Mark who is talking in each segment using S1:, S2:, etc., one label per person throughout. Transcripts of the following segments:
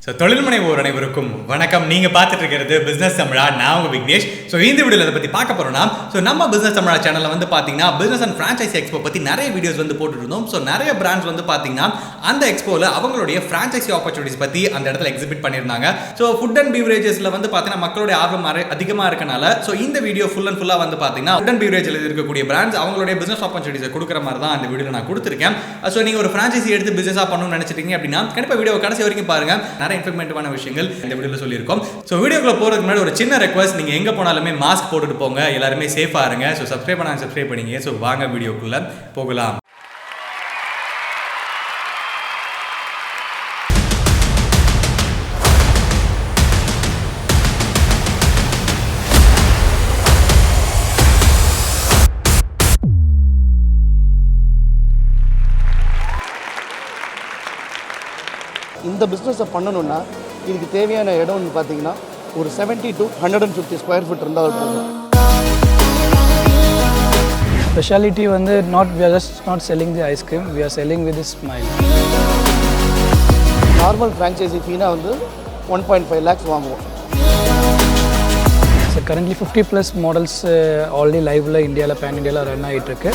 S1: So தொழில் முனைவோர் அனைவருக்கும் வணக்கம். நீங்கள் பார்த்துட்டு இருக்கிறது பிஸ்னஸ் தமிழா. நான் உங்கள் விக்னேஷ். ஸோ இந்த வீடியோவில் அதை பற்றி பார்க்க போகிறோம்னா, ஸோ நம்ம பிஸ்னஸ் தமிழா சேனலில் வந்து பார்த்தீங்கன்னா பிஸ்னஸ் அண்ட் ஃப்ரான்ச்சைசி எக்ஸ்போ பற்றி நிறைய வீடியோஸ் வந்து போட்டுருந்தோம். ஸோ நிறைய பிராண்ட்ஸ் வந்து பார்த்தீங்கன்னா அந்த எக்ஸ்போவில் அவங்களுடைய ஃப்ரான்ச்சைசி ஆப்பர்ச்சுனிட்டிஸ் பற்றி அந்த இடத்துல எக்ஸிபிட் பண்ணியிருந்தாங்க. ஸோ ஃபுட் அண்ட் பீவரேஜஸில் வந்து பார்த்தீங்கன்னா மக்களுடைய ஆர்வம் அதிகமாக இருக்கனால ஸோ இந்த வீடியோ ஃபுல்லாக வந்து பார்த்தீங்கன்னா ஃபுட் அண்ட் பீவரேஜில் இருக்கக்கூடிய பிராண்ட்ஸ் அவங்களுடைய பிஸ்னஸ் ஆப்பர்ச்சுனிட்டிஸை கொடுக்குற மாதிரி தான் அந்த வீடியோவில் நான் கொடுத்துருக்கேன். ஸோ நீங்கள் ஒரு ஃப்ரான்ச்சைசி எடுத்து பிஸ்னஸாக பண்ணணும்னு நினச்சிட்டீங்க அப்படின்னா கண்டிப்பாக வீடியோ கடைசி வரைக்கும் பாருங்கள். நிறைய இன்ஃபர்மேட்டிவான விஷயங்கள் இந்த வீடியோவில் சொல்லியிருக்கோம். ஸோ வீடியோக்குள்ள போகிறதுக்கு முன்னாடி ஒரு சின்ன ரெக்வஸ்ட், நீங்கள் எங்கே போனாலுமே மாஸ்க் போட்டுட்டு போங்க, எல்லாருமே சேஃபாக இருங்க. ஸோ சப்ஸ்கிரைப் பண்ணிங்க. ஸோ வாங்க வீடியோக்குள்ள போகலாம்.
S2: இந்த பிஸ்னஸை பண்ணணுன்னா இதுக்கு தேவையான இடம்னு பார்த்தீங்கன்னா ஒரு 70 to 150 ஸ்கொயர் ஃபீட் இருந்தால் போதும்.
S3: ஸ்பெஷாலிட்டி வந்து we are just not selling the ice cream, we are selling with a smile.
S2: Normal franchise ஃபீனா வந்து 1.5 lakhs வாங்குவோம்.
S3: So currently 50 plus models already liveல இந்தியாவில் பேன் இந்தியாவில் ரன் ஆகிட்டு இருக்கு.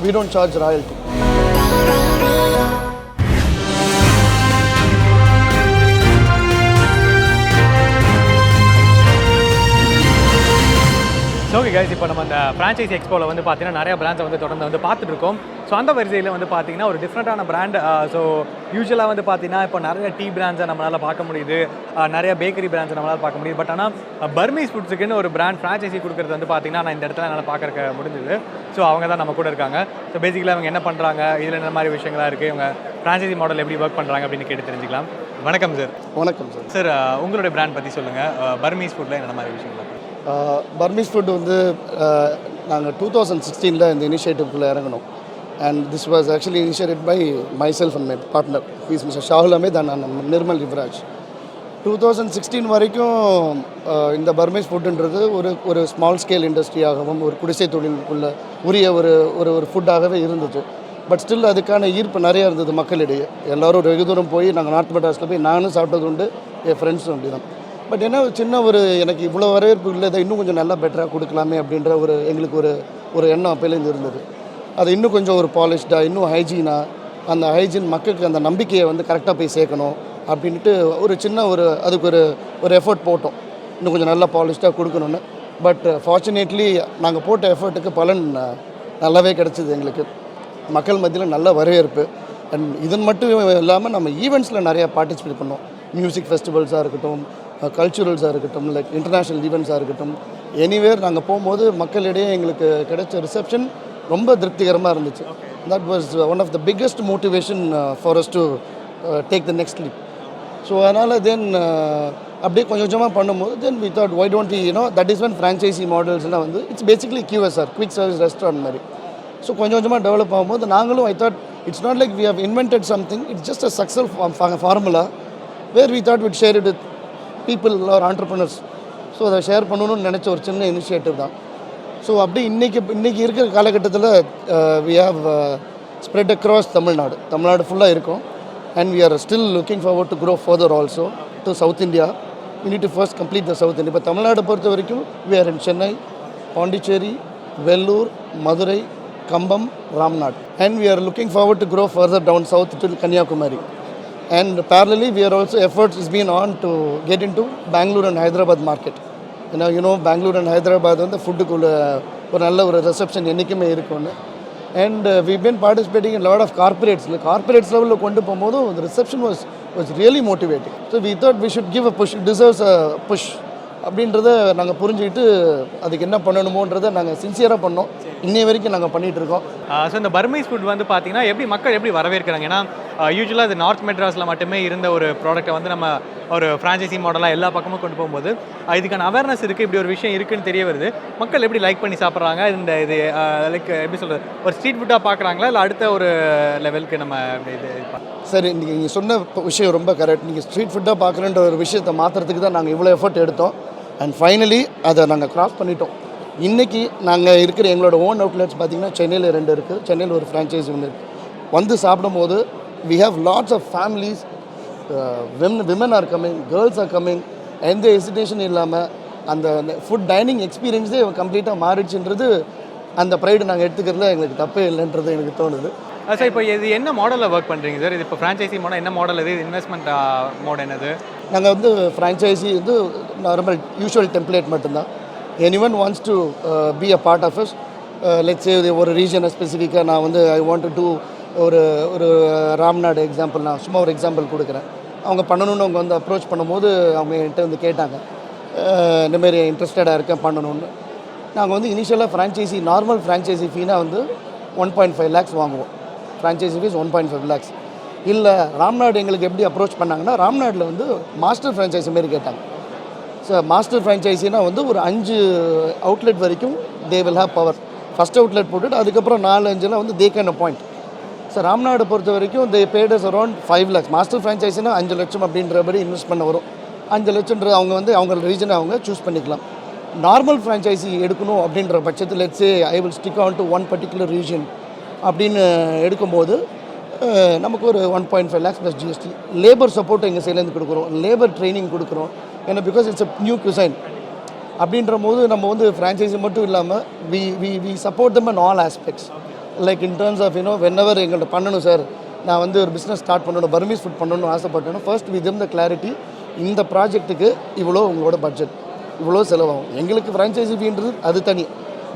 S2: We don't charge royalty.
S1: Okay guys, இப்போ நம்ம அந்த ஃப்ரான்ச்சைசி எக்ஸ்போவில் வந்து பார்த்தீங்கன்னா நிறைய பிராண்ட்ஸை வந்து தொடர்ந்து வந்து பார்த்துட்டு இருக்கோம். ஸோ அந்த வரிசையில் வந்து பார்த்தீங்கன்னா ஒரு டிஃப்ரெண்ட்டான பிராண்ட். ஸோ யூஸ்வலாக வந்து பார்த்தீங்கன்னா இப்போ நிறைய டீ பிராண்ட்ஸை நம்மளால் பார்க்க முடியுது, நிறைய பேக்கரி பிராண்ட்ஸை நம்மளால் பார்க்க முடியுது. பட் ஆனால் பர்மீஸ் ஃபுட்ஸுக்குன்னு ஒரு பிராண்ட் ஃப்ரான்ச்சைசி கொடுக்குறது வந்து பார்த்தீங்கன்னா நான் இந்த இடத்துல என்னால் பார்க்க முடிஞ்சுது. ஸோ அவங்க தான் நம்ம கூட இருக்காங்க. ஸோ பேசிக்கலாக அவங்க என்ன பண்ணுறாங்க, இதில் என்ன மாதிரி விஷயங்களாக இருக்குது, இவங்க ஃப்ரான்ச்சைசி மாடல் எப்படி ஒர்க் பண்ணுறாங்க அப்படின்னு கேட்டு தெரிஞ்சுக்கலாம். வணக்கம் சார்.
S2: வணக்கம் சார்.
S1: சார் உங்களுடைய பிராண்ட் பற்றி சொல்லுங்கள். பர்மீஸ் ஃபுட்டில் என்ன மாதிரி விஷயங்கள்?
S2: பர்மீஸ் ஃபுட் வந்து நாங்கள் 2016 இந்த இனிஷியேட்டிவ்குள்ளே இறங்கணும். And this was actually initiated by myself and my partner is mister Shahul Hameed and Nirmal Yuvaraj. 2016 வரைக்கும் இந்த பர்மீஸ் ஃபுட்டுன்றது ஒரு ஸ்மால் ஸ்கேல் இண்டஸ்ட்ரியாகவும் ஒரு குடிசை தொழிலுக்குள்ள உரிய ஒரு ஃபுட்டாகவே இருந்துச்சு. பட் ஸ்டில் அதுக்கான ஈர்ப்பு நிறையா இருந்தது மக்களிடையே. எல்லோரும் வெகு தூரம் போய் நாங்கள் நார்த் மெட்ராஸில் போய் நானும் சாப்பிட்டது உண்டு, என் ஃப்ரெண்ட்ஸும் அப்படி தான். பட் என்ன சின்ன எனக்கு இவ்வளோ வரவேற்பு இல்லை, இதை இன்னும் கொஞ்சம் நல்லா பெட்டராக கொடுக்கலாமே அப்படின்ற எங்களுக்கு ஒரு எண்ணம் அப்போலேருந்து இருந்தது. அது இன்னும் கொஞ்சம் ஒரு பாலிஷ்டாக, இன்னும் ஹைஜீனாக, அந்த ஹைஜீன் மக்களுக்கு அந்த நம்பிக்கையை வந்து கரெக்டாக போய் சேர்க்கணும் அப்படின்ட்டு ஒரு சின்ன அதுக்கு ஒரு எஃபர்ட் போட்டோம், இன்னும் கொஞ்சம் நல்லா பாலிஷ்டாக கொடுக்கணுன்னு. பட் ஃபார்ச்சுனேட்லி நாங்கள் போட்ட எஃபர்ட்டுக்கு பலன் நல்லாவே கிடச்சிது. எங்களுக்கு மக்கள் மத்தியில் நல்ல வரவேற்பு. அண்ட் இதன் மட்டும் இல்லாமல் நம்ம ஈவெண்ட்ஸில் நிறையா பார்ட்டிசிபேட் பண்ணோம். மியூசிக் ஃபெஸ்டிவல்ஸாக இருக்கட்டும், கல்ச்சுரல்ஸாக இருக்கட்டும், லைக் இன்டர்நேஷ்னல் ஈவெண்ட்ஸாக இருக்கட்டும், எனிவேர் நாங்கள் போகும்போது மக்களிடையே எங்களுக்கு கிடைச்ச ரிசப்ஷன் ரொம்ப திருப்திகரமாக இருந்துச்சு. That was one of the biggest motivation for us to take the next leap. So அதனால் தென் அப்படியே கொஞ்சம் கொஞ்சமாக பண்ணும்போது then we thought why don't we that is one franchise மாடல்ஸ்னால் வந்து it's basically QSR, quick service restaurant மாதிரி. So கொஞ்சம் கொஞ்சமாக டெவலப் ஆகும்போது நாங்களும் I thought it's not like we have invented something, it's just a successful formula where we thought we'd share it with people are entrepreneurs. So அதை share பண்ணணும்னு நினச்ச ஒரு சின்ன இனிஷியேட்டிவ் தான். ஸோ அப்படி இன்றைக்கி இருக்கிற காலகட்டத்தில் we have spread across Tamil Nadu ஃபுல்லாக இருக்கும். And we are still looking forward to grow further also to south India. We need to first complete the south India. இப்போ தமிழ்நாடு பொறுத்த வரைக்கும் we are in Chennai, Pondicherry, Vellore, Madurai, Cumbum, Ramnad. And we are looking forward to grow further down south to Kanyakumari. And parallelly, we are also efforts is being on to get into Bangalore and Hyderabad market. You know Bangalore and Hyderabad வந்து ஃபுட்டுக்குள்ள ஒரு நல்ல ஒரு reception என்றைக்குமே இருக்கும்னு. And we've been participating in a lot of corporates லெவலில் கொண்டு போகும்போது the reception was really motivating. So we thought we should give a push, it deserves a push அப்படின்றத நாங்கள் புரிஞ்சுக்கிட்டு அதுக்கு என்ன பண்ணணுமோன்றதை நாங்கள் சின்சியராக பண்ணோம். இன்னை வரைக்கும் நாங்கள் பண்ணிகிட்டு இருக்கோம்.
S1: ஸோ இந்த பர்மீஸ் ஃபுட் வந்து பார்த்தீங்கன்னா மக்கள் எப்படி வரவேற்கிறாங்க? ஏன்னா யூஸ்வலாக இது நார்த் மெட்ராஸில் மட்டுமே இருந்த ஒரு ப்ராடக்ட்டை வந்து நம்ம ஒரு ஃப்ரான்ச்சைசி மாடலாக எல்லா பக்கமும் கொண்டு போகும்போது இதுக்கான அவேர்னஸ் இருக்குது, இப்படி ஒரு விஷயம் இருக்குதுன்னு தெரிய வருது. மக்கள் எப்படி லைக் பண்ணி சாப்பிட்றாங்க? இது லைக் எப்படி சொல்கிறது, ஒரு ஸ்ட்ரீட் ஃபுட்டாக பார்க்குறாங்களா இல்லை அடுத்த ஒரு லெவலுக்கு நம்ம இது?
S2: சரி, இன்றைக்கி நீங்கள் சொன்ன விஷயம் ரொம்ப கரெக்ட். நீங்கள் ஸ்ட்ரீட் ஃபுட்டாக பார்க்குறன்ற ஒரு விஷயத்தை மாற்றுறதுக்கு தான் நாங்கள் இவ்வளோ எஃபர்ட் எடுத்தோம். அண்ட் ஃபைனலி அதை நாங்கள் கிராஸ் பண்ணிட்டோம். இன்றைக்கி நாங்கள் இருக்கிற எங்களோட ஓன் அவுட்லெட்ஸ் பார்த்திங்கன்னா சென்னையில் 2 இருக்குது. சென்னையில் ஒரு ஃப்ரான்ச்சைஸி ஒன்று இருக்குது. வந்து சாப்பிடும் போது we have lots of families, women are coming, girls are coming, எந்த ஹெசிடேஷன் இல்லாமல் அந்த ஃபுட் டைனிங் எக்ஸ்பீரியன்ஸே கம்ப்ளீட்டாக மாறிடுச்சுன்றது அந்த ப்ரைடு நாங்கள் எடுத்துக்கிறதுல எங்களுக்கு தப்பே இல்லைன்றது எனக்கு தோணுது.
S1: சார் இப்போ இது என்ன மாடலில் ஒர்க் பண்ணுறீங்க சார்? இது இப்போ ஃப்ரான்ச்சைசி மாடல் என்ன மாடல்? இது இன்வெஸ்ட்மெண்ட் மோட் என்னது? நாங்கள் வந்து
S2: ஃப்ரான்ச்சைசி வந்து நார்மல் யூஷுவல் டெம்ப்ளேட் மட்டும்தான். anyone wants to be a part of us, let's say ஒரு ரீஜனை ஸ்பெசிஃபிக்காக நான் வந்து ஐ வாண்ட் டு ஒரு ராம்நாடு எக்ஸாம்பிள், நான் சும்மா ஒரு எக்ஸாம்பிள் கொடுக்குறேன். அவங்க பண்ணணுன்னு அவங்க வந்து அப்ரோச் பண்ணும்போது அவங்க என்கிட்ட வந்து கேட்டாங்க, இந்தமாரி இன்ட்ரெஸ்டடாக இருக்கேன் பண்ணணுன்னு. நாங்கள் வந்து இனிஷியலாக ஃப்ரான்ச்சைசி நார்மல் ஃப்ரான்ச்சைசி ஃபீனா வந்து 1.5 lakhs வாங்குவோம். Franchisee fees 1.5 lakhs. இல்லை ராம்நாடு எங்களுக்கு எப்படி அப்ரோச் பண்ணாங்கன்னா, ராம்நாடில் வந்து மாஸ்டர் ஃப்ரான்ச்சைசி மாரி கேட்டாங்க. ஸோ மாஸ்டர் ஃப்ரான்ச்சைஸினா வந்து ஒரு 5 அவுட்லெட் வரைக்கும் they will have power. First outlet போட்டுட்டு அதுக்கப்புறம் 4-5 வந்து they can appoint. So Ramnad பொறுத்த வரைக்கும் தே பேடஸ் அரௌண்ட் 5 lakhs. மாஸ்டர் ஃப்ரான்ச்சைஸினா 5 லட்சம் அப்படின்ற மாதிரி இன்வெஸ்ட் பண்ண வரும். 5 லட்சம்ன்றது அவங்க வந்து அவங்க ரீஜனை அவங்க சூஸ் பண்ணிக்கலாம். நார்மல் ஃப்ரான்ச்சைசி எடுக்கணும் அப்படின்ற பட்சத்தில் let's say I will stick on to one particular region அப்படின்னு எடுக்கும்போது நமக்கு ஒரு 1.5 lakhs plus GST. Labour support எங்கள் சைட்லேருந்து கொடுக்குறோம், லேபர் ட்ரைனிங் கொடுக்குறோம். ஏன்னா because it's a new cuisine அப்படின்ற போது நம்ம வந்து ஃப்ரான்ச்சைசி மட்டும் இல்லாமல் we support them in all aspects. Like in terms of whenever எங்கள்கிட்ட பண்ணணும் சார், நான் வந்து ஒரு பிஸ்னஸ் ஸ்டார்ட் பண்ணணும், பர்மீஸ் ஃபுட் பண்ணணும்னு ஆசைப்பட்டேன்னா ஃபர்ஸ்ட் வித் த கிளாரிட்டி, இந்த ப்ராஜெக்ட்டுக்கு இவ்வளோ உங்களோட பட்ஜெட், இவ்வளோ செலவாகும். எங்களுக்கு ஃப்ரான்ச்சைசி ஃபீன்றது அது தனி,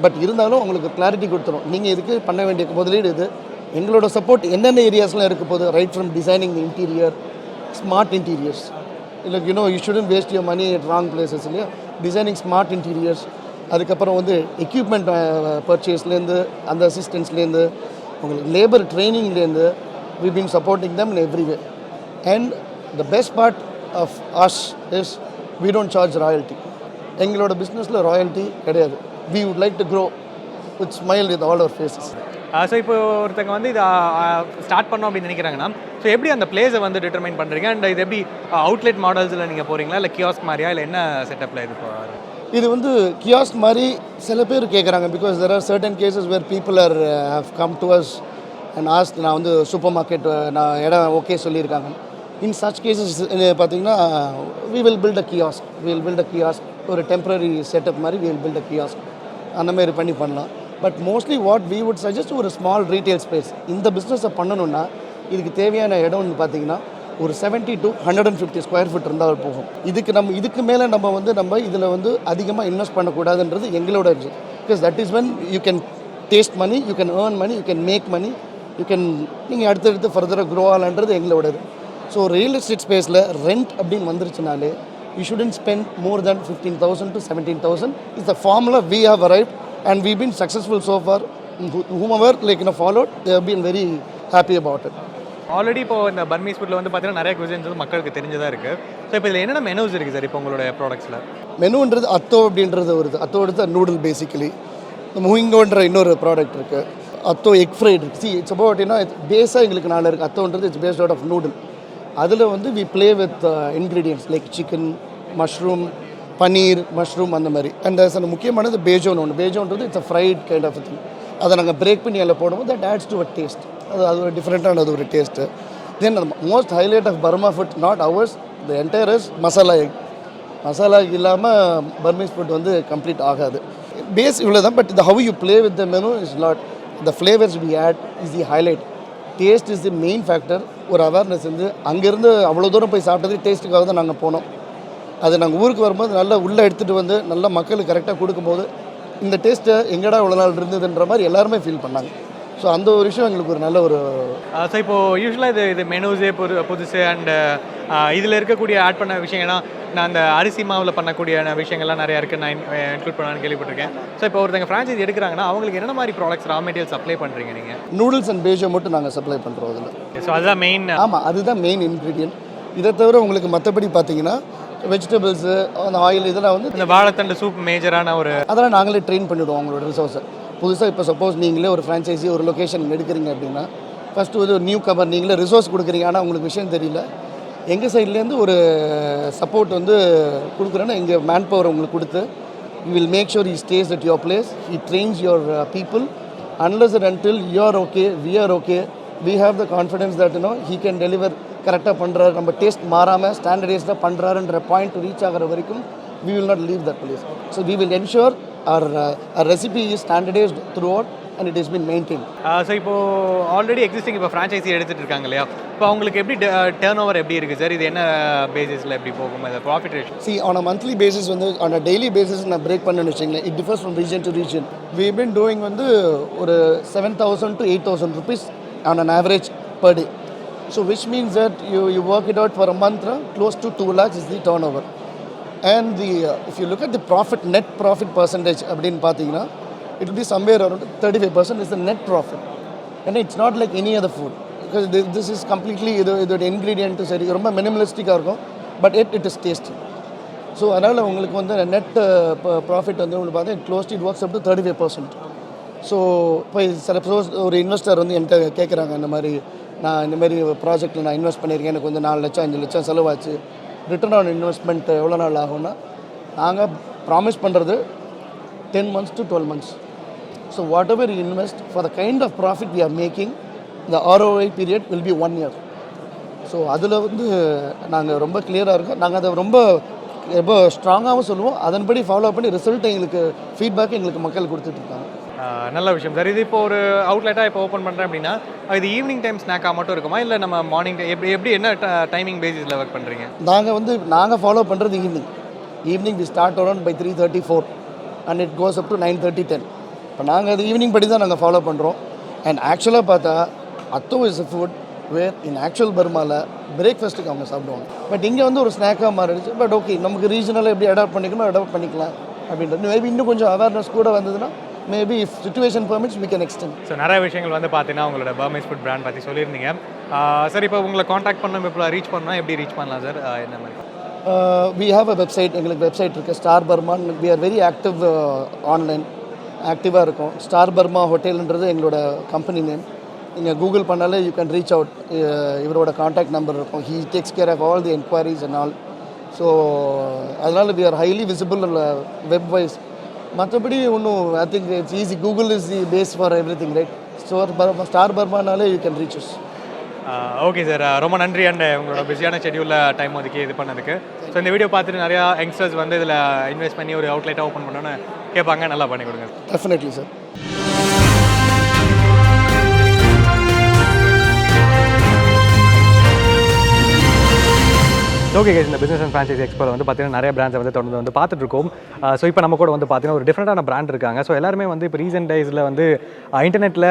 S2: பட் இருந்தாலும் உங்களுக்கு கிளாரிட்டி கொடுத்துரும். நீங்கள் இதுக்கு பண்ண வேண்டிய முதலீடு இது, எங்களோட சப்போர்ட் என்னென்ன ஏரியாஸ்லாம் இருக்க போகுது, right from designing interior, smart interiors, இல்லை you shouldn't waste your money at wrong places இல்லையா, டிசைனிங் ஸ்மார்ட் இன்டீரியர்ஸ், அதுக்கப்புறம் வந்து எக்யூப்மெண்ட் பர்ச்சேஸ்லேருந்து, அந்த அசிஸ்டன்ஸ்லேருந்து, உங்களுக்கு லேபர் ட்ரைனிங்லேருந்து we been supporting them in every way. And the best part of us is we don't charge royalty. எங்களோட பிஸ்னஸில் ராயல்ட்டி கிடையாது. We would like to grow with smile with all our faces.
S1: So இப்போ ஒருத்தங்க வந்து இதை start பண்ணோம் அப்படின்னு நினைக்கிறாங்கன்னா, ஸோ எப்படி அந்த பிளேஸை வந்து டிட்டர்மைன் பண்ணுறீங்க? அண்ட் இது எப்படி அவுட்லெட் மாடல்ஸில் நீங்கள் போகிறீங்களா, இல்லை கியாஸ்க் மாதிரியா, இல்லை என்ன செட்டப்பில் இது போகிறாரு?
S2: இது வந்து கியாஸ்க் மாதிரி சில பேர் கேட்குறாங்க. Because there are certain cases where people are how come to us and ask, நான் வந்து சூப்பர் மார்க்கெட் நான் இடம் ஓகே சொல்லியிருக்காங்க. இன் சச் கேசஸ் பார்த்தீங்கன்னா we will build a kiosk, ஒரு டெம்பரரி செட்டப் மாதிரி we will build a kiosk, அந்த மாதிரி பண்ணலாம். But mostly what we would suggest ஒரு ஸ்மால் ரீட்டைல் ஸ்பேஸ். இந்த பிஸ்னஸை பண்ணணுன்னா இதுக்கு தேவையான இடம்னு பார்த்தீங்கன்னா ஒரு 70 to 150 ஸ்கொயர் ஃபீட் இருந்தால் போகும். இதுக்கு மேலே நம்ம இதில் வந்து அதிகமாக இன்வெஸ்ட் பண்ணக்கூடாதுன்றது எங்களோட இது. Because that is when you can taste money, you can earn money, you can make money, நீங்கள் அடுத்தடுத்து ஃபர்தராக க்ரோ ஆகலான்றது எங்களோட இது. ஸோ ரியல் எஸ்டேட் ஸ்பேஸில் ரெண்ட் அப்படின்னு வந்துருச்சுனாலே you shouldn't spend more than 15,000 to 17,000 is the formula we have arrived and we've been successful so far. Whomever followed, they have been very happy about it.
S1: Already இப்போ இந்த Burmese ஃபுட்டில் வந்து பார்த்தீங்கன்னா நிறைய cuisines வந்து மக்களுக்கு தெரிஞ்சதாக இருக்குது. ஸோ இப்போ இதில் என்னென்ன மெனூஸ் இருக்குது சார் இப்போ உங்களோட ப்ராடக்ட்ஸில்?
S2: மெனுன்றது அத்தோ அப்படின்றது வருது. அத்தோ எடுத்து நூடுல் பேசிக்கலி. மூயிங்கோன்ற இன்னொரு ப்ராடக்ட் இருக்குது. அத்தோ எக் ஃப்ரைட் இருக்குது. சி இட்ஸ் அபவுட் பேஸாக எங்களுக்கு 4 இருக்குது. அத்தோன்றது it's based out of noodle. அதில் வந்து we play with ingredients like chicken, mushroom, paneer, mushroom அந்த மாதிரி. அண்ட் அந்த முக்கியமானது பேஜோன் ஒன்று. பேஜோன்றது it's a fried kind of thing. அதை நாங்கள் பிரேக் பண்ணி அதில் போடும்போது that adds to a taste. அது ஒரு டிஃப்ரெண்ட்டான அது ஒரு taste. Then most highlight of Burma food not hours, the entire is masala egg. Masala இல்லாமல் பர்மீஸ் ஃபுட் வந்து கம்ப்ளீட் ஆகாது. பேஸ் இவ்வளோ தான். But the how you play with the menu is not the flavours we add is the highlight. Taste is the main factor. ஒரு awareness வந்து அங்கேருந்து அவ்வளோ தூரம் போய் சாப்பிட்டது டேஸ்ட்டுக்காக தான் நாங்கள் போனோம். அது நாங்கள் ஊருக்கு வரும்போது நல்லா உள்ளே எடுத்துகிட்டு வந்து நல்லா மக்களுக்கு கரெக்டாக கொடுக்கும்போது இந்த டேஸ்ட்டை எங்கடா இவ்வளோ நாள் இருந்ததுன்ற மாதிரி எல்லாருமே ஃபீல் பண்ணாங்க. ஸோ அந்த ஒரு விஷயம் எங்களுக்கு ஒரு நல்ல ஒரு
S1: ஸோ இப்போது யூஸ்வலாக இது மெனூஸே புதுசு அண்ட் இதில் இருக்கக்கூடிய ஆட் பண்ண விஷயங்கள்னா நான் அந்த அரிசி மாவில் பண்ணக்கூடிய விஷயங்கள்லாம் நிறையா இருக்குது, நான் இன்க்ளூட் பண்ணலான்னு கேள்விப்பட்டிருக்கேன். ஸோ இப்போ ஒருத்தங்க ஃப்ரான்ச்சைஸ் எடுக்கிறாங்கன்னா அவங்களுக்கு என்ன மாதிரி ப்ராடக்ட்ஸ் ரா மெட்டீரியல் சப்ளை பண்ணுறீங்க நீங்கள்?
S2: நூடுல்ஸ் அண்ட் பேஜோ மட்டும் நாங்கள் சப்ளை பண்ணுறோம் அதில்.
S1: ஸோ அதுதான் மெயின்.
S2: ஆமாம், அதுதான் மெயின் இன்க்ரீடியன்ட். இதை தவிர உங்களுக்கு மற்றபடி பார்த்தீங்கன்னா வெஜிடபிள்ஸு, அந்த ஆயில், இதெல்லாம் வந்து
S1: இந்த வாழைத்தண்டு சூப் மேஜரான ஒரு
S2: அதெல்லாம் நாங்களே ட்ரெயின் பண்ணிவிடுவோம் அவங்களோட ரிசோர்ஸை. புதுசாக இப்போ சப்போஸ் நீங்களே ஒரு ஃப்ரான்ச்சைஸி ஒரு லொக்கேஷன் எடுக்கிறீங்க அப்படின்னா ஃபஸ்ட்டு ஒரு நியூ கவர் நீங்களே ரிசோர்ஸ் கொடுக்குறீங்க. ஆனால் உங்களுக்கு விஷயம் தெரியல, எங்கள் சைட்லேருந்து ஒரு சப்போர்ட் வந்து கொடுக்குறேன்னா எங்கள் மேன் பவர் உங்களுக்கு கொடுத்து you will make sure he stays at your place, he trains your people. Unless and until you are okay, we are okay, we have the confidence that he can deliver கரெக்டாக பண்ணுறாரு, நம்ம taste மாறாமல் ஸ்டாண்டர்டைஸ்டாக பண்ணுறாருன்ற point reach ஆகிற வரைக்கும் we will not leave that place. So we will ensure our recipe is standardized throughout and it has been maintained.
S1: So இப்போது already existing இப்போ franchisee எடுத்துகிட்டு இருக்காங்க இல்லையா, இப்போ அவங்களுக்கு எப்படி டேர்ன் ஓவர் எப்படி இருக்குது சார், இது என்ன பேசிஸில் எப்படி போகும், அது profit ratio?
S2: See, on a monthly basis வந்து on a daily basis நான் பிரேக் பண்ணணும்னு வச்சுங்களேன், it differs from region to region. We have been doing வந்து ஒரு 7,000 to 8,000 rupees on an average per day. So which means that you work it out for a month, close to 2 lakhs is the turnover. And if you look at the profit, net profit percentage அப்படின்னு பார்த்தீங்கன்னா, it will be somewhere around 35% is the net profit. And it's not like any other food. Because this is completely இதோட ingredient சரி ரொம்ப மினிமலிஸ்டிக்காக இருக்கும், but it is tasty. So அதனால் உங்களுக்கு வந்து net profit வந்து உங்களுக்கு பார்த்தா close it works up to 35%. So இப்போ சப்போஸ் ஒரு இன்வெஸ்டர் வந்து என்கிட்ட கேட்குறாங்க, இந்த மாதிரி நான் இந்தமாரி ப்ராஜெக்ட்டில் நான் இன்வெஸ்ட் பண்ணியிருக்கேன், எனக்கு வந்து 4 லட்சம் 5 லட்சம் செலவாச்சு, ரிட்டர்ன் ஆன் இன்வெஸ்ட்மெண்ட் எவ்வளோ நாள் ஆகும்னா, நாங்கள் ப்ராமிஸ் பண்ணுறது 10 months to 12 months. So whatever you invest, for the kind of profit we are making, the ROI period will be 1 year. So அதில் வந்து நாங்கள் ரொம்ப கிளியராக இருக்கோம், நாங்கள் அதை ரொம்ப ஸ்ட்ராங்காகவும் சொல்லுவோம், அதன்படி ஃபாலோ பண்ணி ரிசல்ட் எங்களுக்கு ஃபீட்பேக் எங்களுக்கு மக்கள் கொடுத்துட்ருக்காங்க.
S1: நல்ல விஷயம் சார். இது இப்போ ஒரு அவுட்லெட்டாக இப்போ ஓப்பன் பண்ணுறேன் அப்படின்னா, இது ஈவினிங் டைம் ஸ்நாக்காக மட்டும் இருக்குமா, இல்லை நம்ம மார்னிங் எப்படி என்ன டைமிங் பேசிஸில் ஒர்க் பண்ணுறீங்க?
S2: நாங்கள் ஃபாலோ பண்ணுறது evening we start around by 3:34 and it goes up to 9:30, 10. இப்போ நாங்கள் அது ஈவினிங் படி தான் நாங்கள் ஃபாலோ பண்ணுறோம். அண்ட் ஆக்சுவலாக பார்த்தா atho is a food where in actual பர்மாவில் பிரேக்ஃபாஸ்ட்டுக்கு அவங்க சாப்பிடுவாங்க. பட் இங்கே வந்து ஒரு ஸ்நாக்காக மாறிடுச்சு. பட் ஓகே, நமக்கு ரீஜனலாக எப்படி அடாப்ட் பண்ணிக்கணும் அடாப்ட் பண்ணிக்கலாம் அப்படின்றது. மேபி இன்னும் கொஞ்சம் அவேர்னஸ் கூட வந்ததுன்னா maybe if situation permits we can extend.
S1: So நிறைய விஷயங்கள் வந்து பார்த்தீங்கன்னா உங்களோட பர்மீஸ் ஃபுட் பிராண்ட் பற்றி சொல்லியிருந்தீங்க. சார் இப்போ உங்களை காண்டாக்ட் பண்ணணும், இப்போ ரீச் பண்ணால் எப்படி ரீச் பண்ணலாம் சார், என்ன மாதிரி?
S2: We have a website, எங்களுக்கு வெப்சைட் இருக்குது, star Burma. we are very active online, ஆக்டிவாக இருக்கும். ஸ்டார் பர்மா ஹோட்டல்ன்றது எங்களோட கம்பெனி நேம். நீங்கள் கூகுள் பண்ணாலே யூ கேன் ரீச் அவுட். இவரோட காண்டாக்ட் நம்பர் இருக்கும். He takes care of all the enquiries and all. So அதனால் we are highly visible web wise. மற்றபடி ஒன்றும் I think it's easy. Google is the base for everything, right? ஸ்டார் பர்மானாலே you can reach us.
S1: Okay sir, ரொம்ப நன்றி. And உங்களோட பிஸியான ஷெடியூலில் time ஒதுக்கி இது பண்ணதுக்கு. ஸோ இந்த வீடியோ பார்த்துட்டு நிறையா யங்ஸ்டர்ஸ் வந்து இதில் இன்வெஸ்ட் பண்ணி ஒரு அவுட்லெட்டாக ஓப்பன் பண்ணணும்னு கேட்பாங்க, நல்லா பண்ணி கொடுங்க.
S2: Definitely sir.
S1: ஓகே கைஸ், இந்த பிஸ்னஸ் அண்ட் ஃப்ரான்ச்சைசி எக்ஸ்போவில் வந்து பார்த்தீங்கன்னா நிறைய பிராண்ட்ஸை வந்து தொடர்ந்து வந்து பார்த்துட்டு இருக்கோம். ஸோ இப்போ நம்ம கூட வந்து பார்த்தீங்கன்னா ஒரு டிஃப்ரெண்டான பிராண்ட் இருக்காங்க. ஸோ எல்லாருமே வந்து இப்போ ரீசெண்ட் டேஸில் வந்து இன்டர்நெட்டில்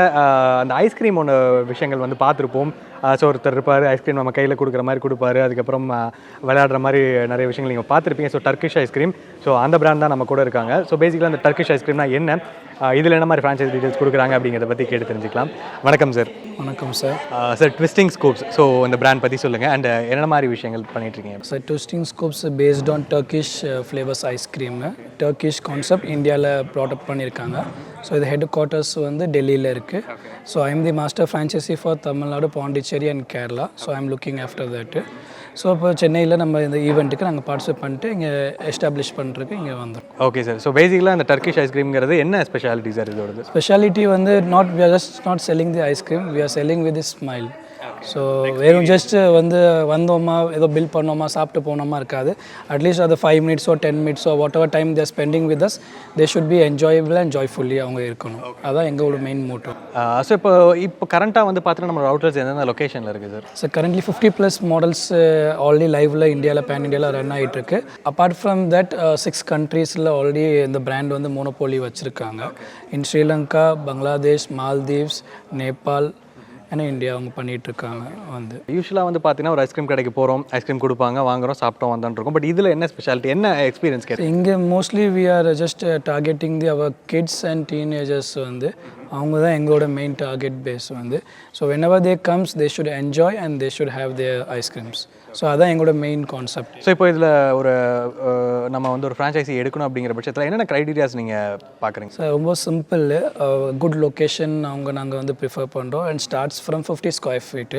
S1: அந்த ஐஸ்கிரீம் ஒன்று விஷயங்கள் வந்து பார்த்துருப்போம். ஸோ ஒருத்தர் இருப்பார், ஐஸ்கிரீம் நம்ம கையில் கொடுக்குற மாதிரி கொடுப்பாரு, அதுக்கப்புறம் விளையாடுற மாதிரி நிறைய விஷயங்கள் நீங்கள் பார்த்துருப்பீங்க. ஸோ டர்க்கிஷ் ஐஸ்கிரீம், ஸோ அந்த பிராண்ட் தான் நம்ம கூட இருக்காங்க. ஸோ பேசிக்கலாக அந்த டர்க்கிஷ் ஐஸ்கிரீம்னா என்ன, இதில் என்ன மாதிரி ஃப்ரான்ச்சைஸ் டீட்டெயில்ஸ் கொடுக்குறாங்க அப்படிங்கிறத பற்றி கேட்டு தெரிஞ்சுக்கலாம். வணக்கம் சார்.
S3: வணக்கம் sir.
S1: Sir, twisting scoops, so இந்த பிராண்ட் பற்றி சொல்லுங்கள் அண்ட் என்ன மாதிரி விஷயங்கள் பண்ணிட்டுருக்கீங்க?
S3: Sir, twisting scoops based on Turkish flavours ice cream. Turkish concept இந்தியாவில் ப்ராடக்ட் பண்ணியிருக்காங்க. ஸோ இது ஹெட் குவார்ட்டர்ஸ் வந்து டெல்லியில் இருக்குது. So I am the master franchisee for Tamil Nadu, Pondicherry and Kerala. So I am looking after that. So இப்போ சென்னையில் நம்ம இந்த ஈவெண்ட்டுக்கு நாங்கள் பார்ட்டிசிபேட் பண்ணிட்டு இங்கே எஸ்டாப்ளிஷ் பண்ணுறதுக்கு இங்கே வந்துடும்.
S1: Okay sir. ஸோ பேசிக்கலாக அந்த டர்க்கிஷ் ஐஸ்கிரீம்ங்கிறது என்ன ஸ்பெஷாலிட்டி சார் இதோடது?
S3: ஸ்பெஷாலிட்டி வந்து we are just not selling the ice cream, we are selling with a smile. So வெறும் ஜஸ்ட் வந்து வந்தோமா ஏதோ பில் பண்ணோமா சாப்பிட்டு போனோமா இருக்காது. அட்லீஸ்ட் அது 5 minutes or 10 minutes or whatever time they are spending with us, they should be enjoyable and joyfully அவங்க இருக்கணும். அதான் எங்களோட மெயின் மோட்டோ.
S1: ஸோ இப்போ கரண்ட்டாக வந்து பார்த்தீங்கன்னா நம்ம அவுட்லெட்ஸ் எந்தெந்த லொக்கேஷனில் இருக்குது sir?
S3: So currently 50+ models already லைவில் இந்தியாவில் பேன் இந்தியாவில் ரன் ஆகிட்டு இருக்கு. Apart from that 6 countries already இந்த பிராண்ட் வந்து மோனோபோலி வச்சுருக்காங்க. இன் ஸ்ரீலங்கா, பங்களாதேஷ், மால்தீவ்ஸ், நேபாள் ஏன்னா இந்தியா அவங்க பண்ணிகிட்டு இருக்காங்க. வந்து
S1: யூஸ்வலாக வந்து பார்த்தீங்கன்னா ஒரு ஐஸ்கிரீம் கடைக்கு போகிறோம், ஐஸ்கிரீம் கொடுப்பாங்க, வாங்குகிறோம், சாப்பிட்டோம் வந்தோன்னு இருக்கும். பட் இதில் என்ன ஸ்பெஷாலிட்டி, என்ன எக்ஸ்பீரியன்ஸ் கேட்கு?
S3: இங்கே mostly we are just targeting the our kids and teenagers வந்து அவங்க தான் எங்களோட மெயின் டார்கெட் பேஸ் வந்து. So whenever they comes they should enjoy and they should have their ice creams. So அதான் எங்களோட மெயின் கான்செப்ட்.
S1: ஸோ இப்போ இதில் ஒரு நம்ம வந்து ஒரு ஃப்ரான்ச்சைசி எடுக்கணும் அப்படிங்கிற பட்சத்தில் என்னென்ன க்ரைட்டீரியாஸ் நீங்கள் பார்க்குறீங்க?
S3: சார் ரொம்ப சிம்பிள். குட் லொக்கேஷன் நாங்கள் வந்து ப்ரிஃபர் பண்ணுறோம். And starts from 50 square feet.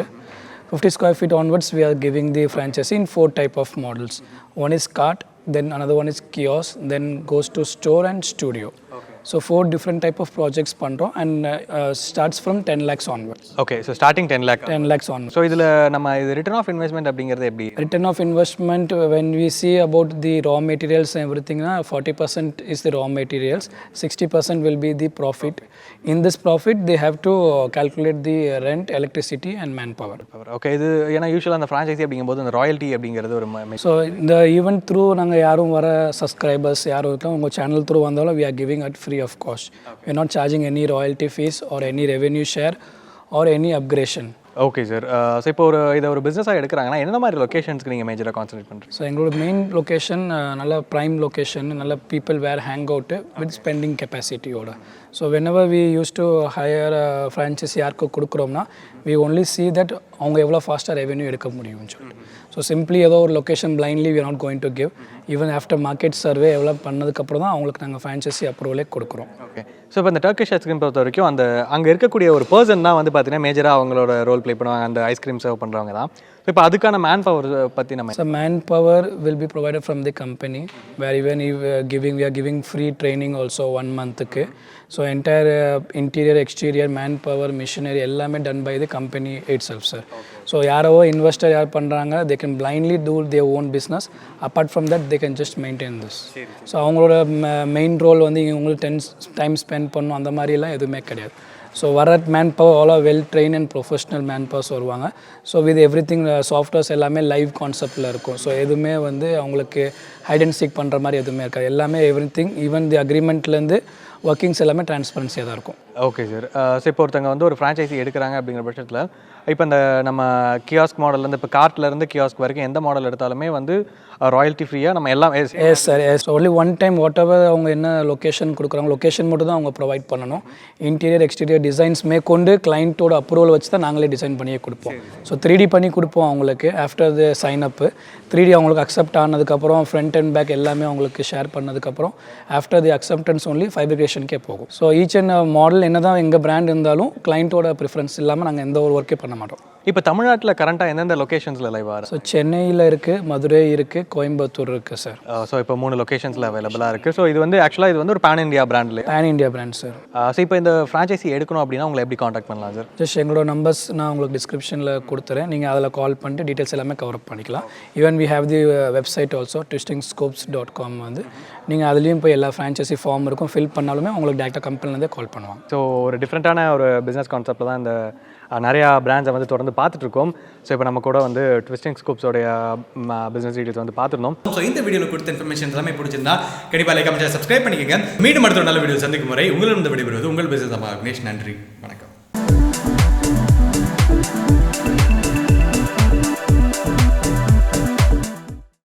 S3: 50 square feet onwards we are giving the franchise in 4 type of models. One is cart, then another one is kiosk, then goes to store and studio. So 4 different type of projects பண்ணுறோம் and starts from 10 lakhs onwards.
S1: Okay, so starting 10 lakh.
S3: 10 lakhs onwards.
S1: So இதில் நம்ம இது return of investment அப்படிங்கிறது எப்படி?
S3: Return of investment, when we see about the raw materials and everything, 40% is the raw materials, 60% will be the profit. In this profit, they have to calculate the rent, electricity and manpower.
S1: Okay, இது ஏன்னா யூஸ்வலாக அந்த franchisee அப்படிங்கும்போது அந்த royalty அப்படிங்கிறது ஒரு
S3: so இந்த event through நாங்கள் யாரும் வர சப்ஸ்கிரைபர்ஸ் யாரும் இருக்கோம் உங்கள் சேனல் த்ரூ வந்தாலும் we are giving at free of cost. We are not charging any royalty fees or any revenue share or any upgradation.
S1: Okay sir. So இப்போ இதை ஒரு பிஸ்னஸாக எடுக்கிறாங்கன்னா என்ன மாதிரி லொக்கேஷன்ஸ்க்கு நீங்கள் மேஜராக கான்சன்ட்ரேட் பண்ணுறீங்க?
S3: ஸோ எங்களோட மெயின் லொக்கேஷன் நல்ல ப்ரைம் லொக்கேஷன், நல்ல people where hang out with spending கெப்பாசிட்டியோட. So whenever we use to hire franchise யாருக்கு கொடுக்குறோம்னா வி ஒன்லி சி தட் அவங்க எவ்வளோ ஃபாஸ்ட்டாக ரெவென்யூ எடுக்க முடியும்னு சொல்லிட்டு. ஸோ சிம்பிளி ஏதோ ஒரு location blindly we are not going to give. Even after market survey எவ்வளோ பண்ணதுக்கப்புறம் தான் அவங்களுக்கு நாங்கள் ஃப்ரான்ச்சைசி அப்ரூவலே கொடுக்குறோம்.
S1: ஓகே, ஸோ இப்போ இந்த டர்க்கிஷ் ஐஸ்கிரீம் பொறுத்த வரைக்கும் அங்கே இருக்கக்கூடிய ஒரு பர்சன் தான் வந்து பார்த்தீங்கன்னா மேஜராக அவங்களோட ரோல் ப்ளே பண்ணுவாங்க, அந்த ஐஸ்கிரீம் சர்வ் பண்ணுறவங்க தான். ஸோ இப்போ அதுக்கான மேன் பவர் பற்றி நம்ம
S3: So manpower will be provided from the company, where even if we are giving free training also 1 month. So entire interior, exterior, manpower, machinery எல்லாமே done by the company itself, sir. So யாரோ investor யார் பண்ணுறாங்க, they can blindly do their own business. Apart from that, they can just maintain this. So அவங்களோட main role வந்து உங்களுக்கு time spend பண்ணணும் அந்த மாதிரிலாம் எதுவுமே கிடையாது. ஸோ வர manpower all well train and professional manpowers வருவாங்க. So with everything softwares எல்லாமே லைவ் கான்செப்டில் இருக்கும். ஸோ எதுவுமே வந்து அவங்களுக்கு ஹைட் அண்ட் சீக் பண்ணுற மாதிரி எதுவுமே இருக்காது. எல்லாமே எவ்ரி திங் ஈவன் தி அக்ரிமெண்ட்லேருந்து ஒர்க்கிங்ஸ் எல்லாமே டிரான்ஸ்பரன்சியாக தான் இருக்கும்.
S1: Okay sir. ஸோ இப்போ ஒருத்தவங்க வந்து ஒரு ஃப்ரான்ச்சைசி எடுக்கிறாங்க அப்படிங்கிற பட்சத்தில் இப்போ இந்த நம்ம கியாஸ்க் மாடல்லேருந்து இப்போ கார்ட்லேருந்து கியாஸ்க் வரைக்கும் எந்த மாடல் எடுத்தாலுமே வந்து ராயல்ட்டி ஃப்ரீயாக நம்ம எல்லாம்
S3: yes sir. Yes only one time whatever அவங்க என்ன லொக்கேஷன் கொடுக்குறாங்க லொக்கேஷன் மட்டும் தான் அவங்க ப்ரொவைட் பண்ணணும். இன்டீரியர் எக்ஸ்டீரியர் டிசைன்ஸ் மேற்கொண்டு கிளைண்ட்டோட அப்ரூவல் வச்சு தான் நாங்களே டிசைன் பண்ணியே கொடுப்போம். ஸோ 3D பண்ணி கொடுப்போம் அவங்களுக்கு. After the sign Appu 3D அவங்களுக்கு அக்செப்ட் ஆனதுக்கப்புறம் ஃப்ரண்ட் அண்ட் பேக் எல்லாமே அவங்களுக்கு ஷேர் பண்ணதுக்கப்புறம் ஆஃப்டர் தி அக்செப்டன்ஸ் ஒன்லி ஃபைப்ரிகேஷனுக்கே போகும். ஸோ ஈச் அண்ட் மாடல் என்ன தான் எங்கள் பிராண்ட் இருந்தாலும் கிளைண்ட்டோட ப்ரிஃபரன்ஸ் இல்லாமல் நாங்கள் எந்த ஒரு ஒர்க்கே பண்ண மாட்டோம்.
S1: இப்போ தமிழ்நாட்டில் கரண்ட்டாக எந்தெந்த லொக்கேஷன்ஸில் லைவ் ஆகுது?
S3: ஸோ சென்னையில் இருக்குது, மதுரை இருக்குது, கோயம்புத்தூர் இருக்குது சார்.
S1: ஸோ இப்போ 3 லொக்கேஷன்ஸில் அவைலபிளாக இருக்குது. ஸோ இது வந்து ஆக்சுவலாக இது வந்து ஒரு பேன் இண்டியா பிராண்டில்.
S3: Pan India brand sir.
S1: So இப்போ இந்த ஃப்ரான்ச்சைசி எடுக்கணும் அப்படின்னா உங்களை எப்படி காண்டாக்ட் பண்ணலாம் சார்?
S3: ஜஸ்ட் எங்களோட நம்பர்ஸ் நான் உங்களுக்கு டிஸ்கிரிப்ஷனில் கொடுத்துறேன். நீங்கள் அதில் கால் பண்ணிட்டு டீட்டெயில்ஸ் எல்லாமே கவர் அப் பண்ணிக்கலாம். Even we have the website also twistingscopes.com வந்து நீங்கள் அதுலேயும் போய் எல்லா ஃப்ரான்ச்சைசி ஃபார்ம் இருக்கும் ஃபில் பண்ணாலுமே உங்களுக்கு டேரெக்டாக கம்பெனிலேருந்தே கால் பண்ணுவாங்க.
S1: ஸோ ஒரு டிஃப்ரெண்ட்டான ஒரு பிஸ்னஸ் கான்செப்டில் தான் இந்த நிறையா பிராண்ட்ஸை வந்து தொடர்ந்து பார்த்துட்ருக்கோம். ஸோ இப்போ நம்ம கூட வந்து ட்விஸ்டிங் ஸ்கூப்ஸோடைய பிஸ்னஸ் டீட்டெயில்ஸ் வந்து பார்த்துருந்தோம். ஸோ இந்த வீடியோவில் கொடுத்த இன்ஃபர்மேஷன் எல்லாமே பிடிச்சிருந்தா கண்டிப்பாக லைக் கமெண்ட் சப்ஸ்கிரைப் பண்ணிக்கோங்க. மீண்டும் அடுத்த ஒரு நல்ல வீடியோ சந்திக்கும் முறை உங்களிடம் விடைபெறுவது உங்கள் பிஸ்னஸ் விக்னேஷ். நன்றி, வணக்கம்.